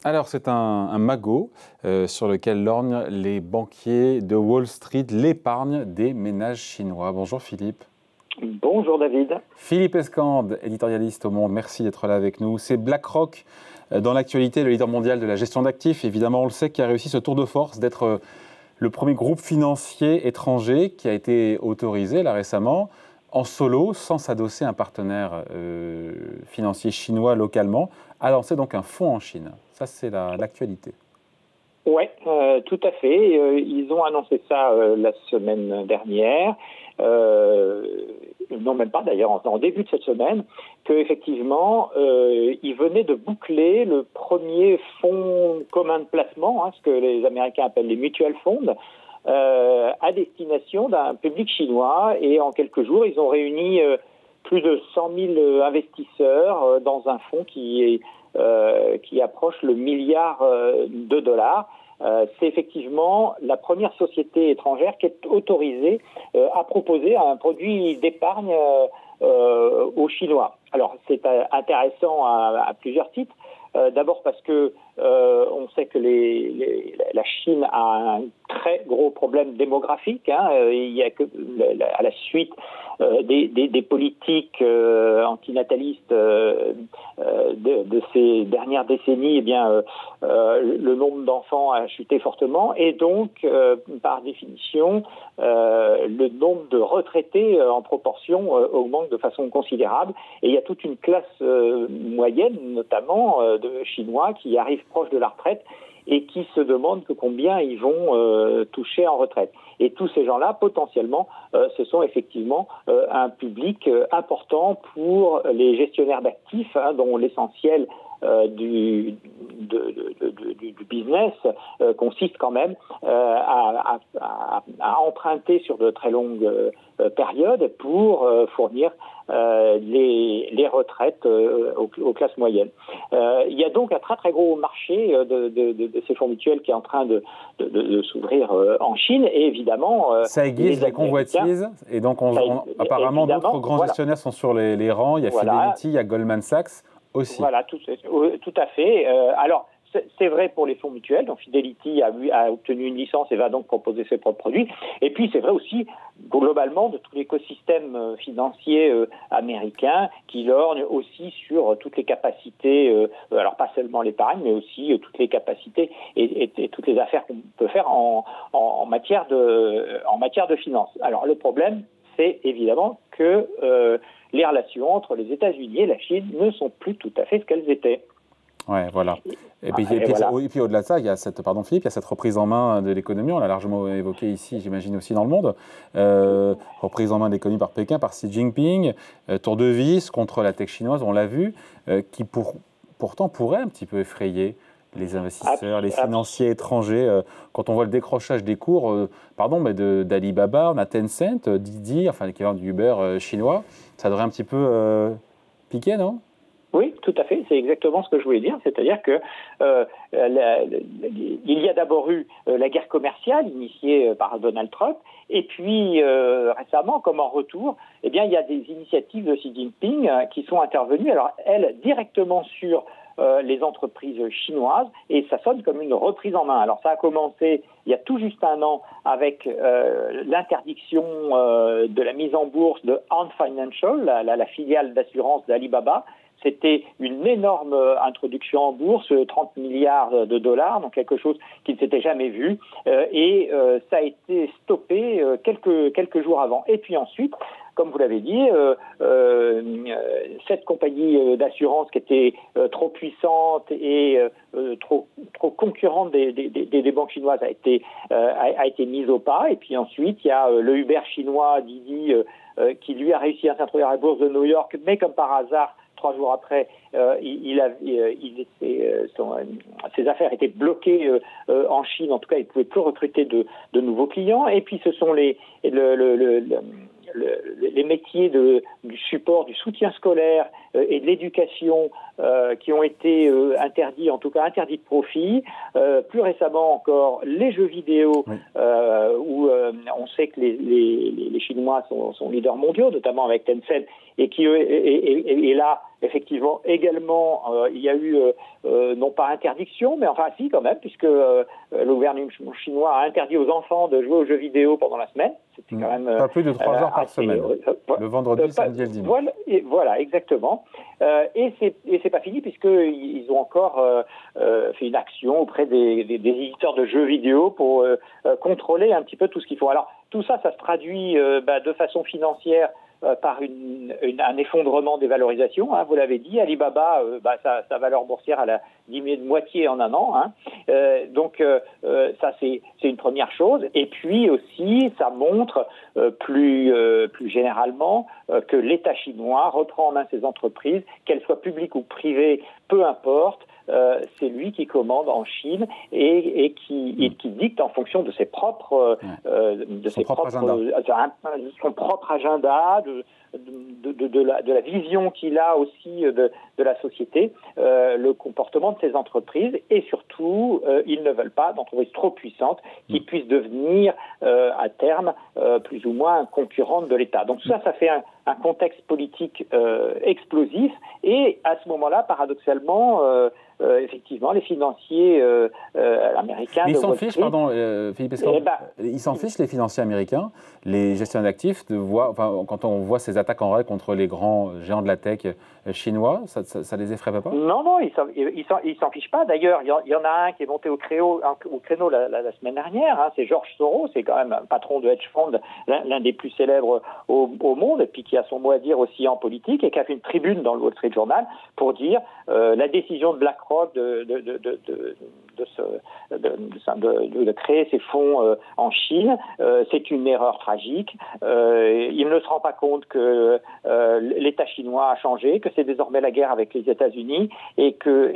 Alors, c'est un magot sur lequel lorgnent les banquiers de Wall Street, l'épargne des ménages chinois. Bonjour Philippe. Bonjour David. Philippe Escande, éditorialiste au Monde, merci d'être là avec nous. C'est BlackRock, dans l'actualité, le leader mondial de la gestion d'actifs. Évidemment, on le sait, qui a réussi ce tour de force d'être le premier groupe financier étranger qui a été autorisé là récemment, en solo, sans s'adosser à un partenaire financier chinois localement, à lancer donc un fonds en Chine. Ça, c'est l'actualité. Oui, tout à fait. Ils ont annoncé ça la semaine dernière. Non, même pas d'ailleurs, en début de cette semaine, qu'effectivement, ils venaient de boucler le premier fonds commun de placement, ce que les Américains appellent les mutual funds, à destination d'un public chinois. Et en quelques jours, ils ont réuni plus de 100 000 investisseurs dans un fonds qui approche le milliard de dollars. C'est effectivement la première société étrangère qui est autorisée à proposer un produit d'épargne aux Chinois. Alors, c'est intéressant à plusieurs titres. D'abord parce que on sait que la Chine a un très gros problème démographique. Il y a que à la suite des politiques antinatalistes de ces dernières décennies, le nombre d'enfants a chuté fortement et donc, par définition, le nombre de retraités en proportion augmente de façon considérable. Et il y a toute une classe moyenne, notamment de Chinois, qui arrivent proche de la retraite et qui se demandent combien ils vont toucher en retraite. Et tous ces gens-là, potentiellement, ce sont effectivement un public important pour les gestionnaires d'actifs, dont l'essentiel du business consiste quand même à emprunter sur de très longues périodes pour fournir les retraites aux classes moyennes. Il y a donc un très très gros marché de ces fonds mutuels qui est en train de s'ouvrir en Chine et évidemment ça aiguise les convoitises et donc apparemment d'autres grands gestionnaires sont sur les rangs. Il y a Fidelity, il y a Goldman Sachs aussi. Voilà, tout à fait. Alors, c'est vrai pour les fonds mutuels. Donc, Fidelity a obtenu une licence et va donc proposer ses propres produits. Et puis, c'est vrai aussi, globalement, de tout l'écosystème financier américain qui lorgne aussi sur toutes les capacités, alors pas seulement l'épargne, mais aussi toutes les capacités et toutes les affaires qu'on peut faire en matière de finance. Alors, le problème, c'est évidemment que les relations entre les États-Unis et la Chine ne sont plus tout à fait ce qu'elles étaient. Ouais, voilà. Et puis au-delà de ça, il y a cette reprise en main de l'économie, on l'a largement évoqué ici, j'imagine aussi dans le monde, reprise en main de l'économie par Pékin, par Xi Jinping, tour de vis contre la tech chinoise, on l'a vu, qui pourtant pourrait un petit peu effrayer les investisseurs, les financiers étrangers, quand on voit le décrochage des cours, d'Alibaba, on a Tencent, Didi, enfin l'équivalent du Uber chinois, ça devrait un petit peu piquer, non ? Oui, tout à fait. C'est exactement ce que je voulais dire. C'est-à-dire que il y a d'abord eu la guerre commerciale initiée par Donald Trump, et puis récemment, comme en retour, il y a des initiatives de Xi Jinping qui sont intervenues. Alors, elles directement sur les entreprises chinoises, et ça sonne comme une reprise en main. Alors ça a commencé il y a tout juste un an avec l'interdiction de la mise en bourse de Ant Financial, la filiale d'assurance d'Alibaba. C'était une énorme introduction en bourse, 30 milliards de dollars, donc quelque chose qui ne s'était jamais vu, et ça a été stoppé quelques jours avant. Et puis ensuite, comme vous l'avez dit, cette compagnie d'assurance qui était trop puissante et trop concurrente des banques chinoises a été mise au pas. Et puis ensuite, il y a le Uber chinois, Didi, qui lui a réussi à s'introduire à la bourse de New York, mais comme par hasard, 3 jours après, ses affaires étaient bloquées en Chine. En tout cas, il ne pouvait plus recruter de nouveaux clients. Et puis, ce sont le les métiers du support, du soutien scolaire et de l'éducation qui ont été interdits, en tout cas interdits de profit. Plus récemment encore, les jeux vidéo, où on sait que les Chinois sont leaders mondiaux, notamment avec Tencent, et là, effectivement, également, il y a eu, non pas interdiction, mais enfin si quand même, puisque le gouvernement chinois a interdit aux enfants de jouer aux jeux vidéo pendant la semaine. C'était quand même pas plus de 3 heures par semaine. Le vendredi, samedi et le dimanche. Voilà, exactement. Et c'est pas fini, puisqu'ils ont encore fait une action auprès des éditeurs de jeux vidéo pour contrôler un petit peu tout ce qu'ils font. Alors, tout ça, ça se traduit de façon financière par un effondrement des valorisations. Vous l'avez dit, Alibaba, sa valeur boursière elle a diminué de moitié en un an. Donc ça c'est une première chose. Et puis aussi, ça montre plus généralement que l'État chinois reprend en main ses entreprises, qu'elles soient publiques ou privées, peu importe. C'est lui qui commande en Chine et qui dicte en fonction de ses propres son propre agenda, de la vision qu'il a aussi de la société, le comportement de ces entreprises, et surtout ils ne veulent pas d'entreprises trop puissantes qui puissent devenir à terme plus ou moins concurrentes de l'État. Donc ça fait un contexte politique explosif, et à ce moment-là, paradoxalement, effectivement, les financiers américains... Mais ils s'en fichent, pardon, Philippe Escorte, ils s'en fichent, les financiers américains, les gestionnaires d'actifs, quand on voit ces attaques en règle contre les grands géants de la tech chinois, ça les effraie pas? Non, ils s'en fichent pas. D'ailleurs, il y en a un qui est monté au créneau la semaine dernière, c'est George Soros, c'est quand même un patron de hedge fund, l'un des plus célèbres au monde, et puis qui a son mot à dire aussi en politique, et qui a fait une tribune dans le Wall Street Journal pour dire la décision de BlackRock de créer ces fonds en Chine, c'est une erreur tragique. Il ne se rend pas compte que l'État chinois a changé, que c'est désormais la guerre avec les États-Unis, et que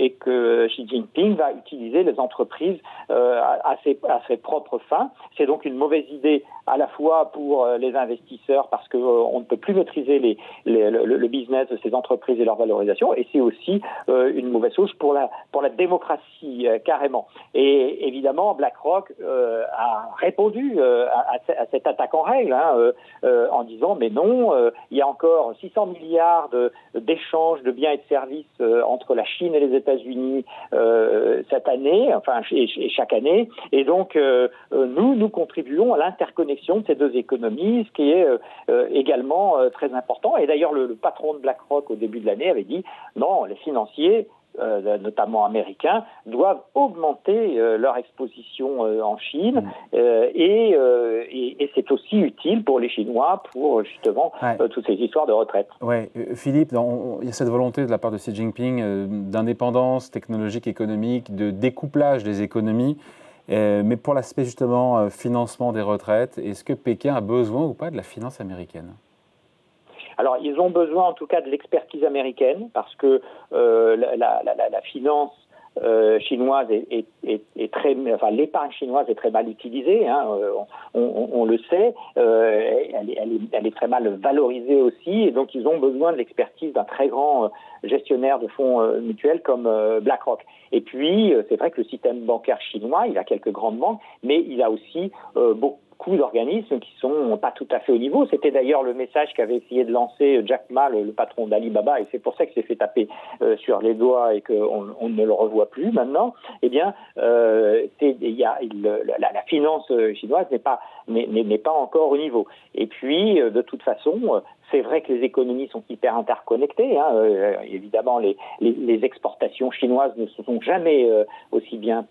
Xi Jinping va utiliser les entreprises à ses propres fins. C'est donc une mauvaise idée à la fois pour les investisseurs, parce qu'on ne peut plus maîtriser le business de ces entreprises et leur valorisation, et c'est aussi une mauvaise chose pour la démocratie, carrément. Et évidemment, BlackRock a répondu à cette attaque en règle, en disant mais non, il y a encore 600 milliards d'échanges de biens et de services entre la Chine et les États-Unis cette année, et chaque année, et donc nous contribuons à l'interconnexion de ces deux économies, ce qui est également très important. Et d'ailleurs, le patron de BlackRock au début de l'année avait dit non, les financiers, notamment américains, doivent augmenter leur exposition en Chine, et c'est aussi utile pour les Chinois pour justement toutes ces histoires de retraite. Philippe, il y a cette volonté de la part de Xi Jinping d'indépendance technologique, économique, de découplage des économies, mais pour l'aspect justement financement des retraites, est-ce que Pékin a besoin ou pas de la finance américaine ? Alors, ils ont besoin en tout cas de l'expertise américaine, parce que la finance chinoise est très, l'épargne chinoise est très mal utilisée, on le sait, elle est très mal valorisée aussi, et donc ils ont besoin de l'expertise d'un très grand gestionnaire de fonds mutuels comme BlackRock. Et puis, c'est vrai que le système bancaire chinois, il a quelques grandes banques, mais il a aussi beaucoup d'organismes qui sont pas tout à fait au niveau. C'était d'ailleurs le message qu'avait essayé de lancer Jack Ma, le patron d'Alibaba, et c'est pour ça qu'il s'est fait taper sur les doigts et qu'on ne le revoit plus maintenant. Eh bien, la finance chinoise n'est pas encore au niveau. Et puis, de toute façon, c'est vrai que les économies sont hyper interconnectées. Évidemment, les exportations chinoises ne se sont jamais aussi bien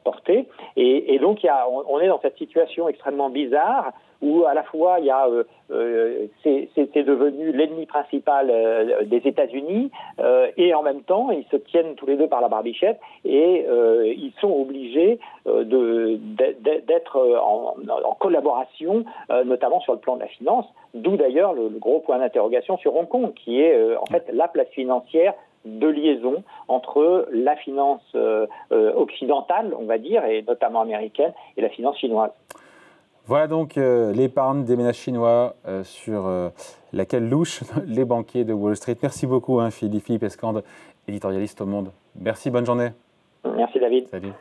portées. Et donc, on est dans cette situation extrêmement bizarre où à la fois il y a c'est devenu l'ennemi principal des États-Unis, et en même temps ils se tiennent tous les deux par la barbichette, et ils sont obligés d'être en collaboration, notamment sur le plan de la finance, d'où d'ailleurs le gros point d'interrogation sur Hong Kong, qui est en fait la place financière de liaison entre la finance occidentale, on va dire, et notamment américaine, et la finance chinoise. Voilà donc l'épargne des ménages chinois sur laquelle louchent les banquiers de Wall Street. Merci beaucoup, Philippe Escande, éditorialiste au Monde. Merci, bonne journée. Merci David. Salut.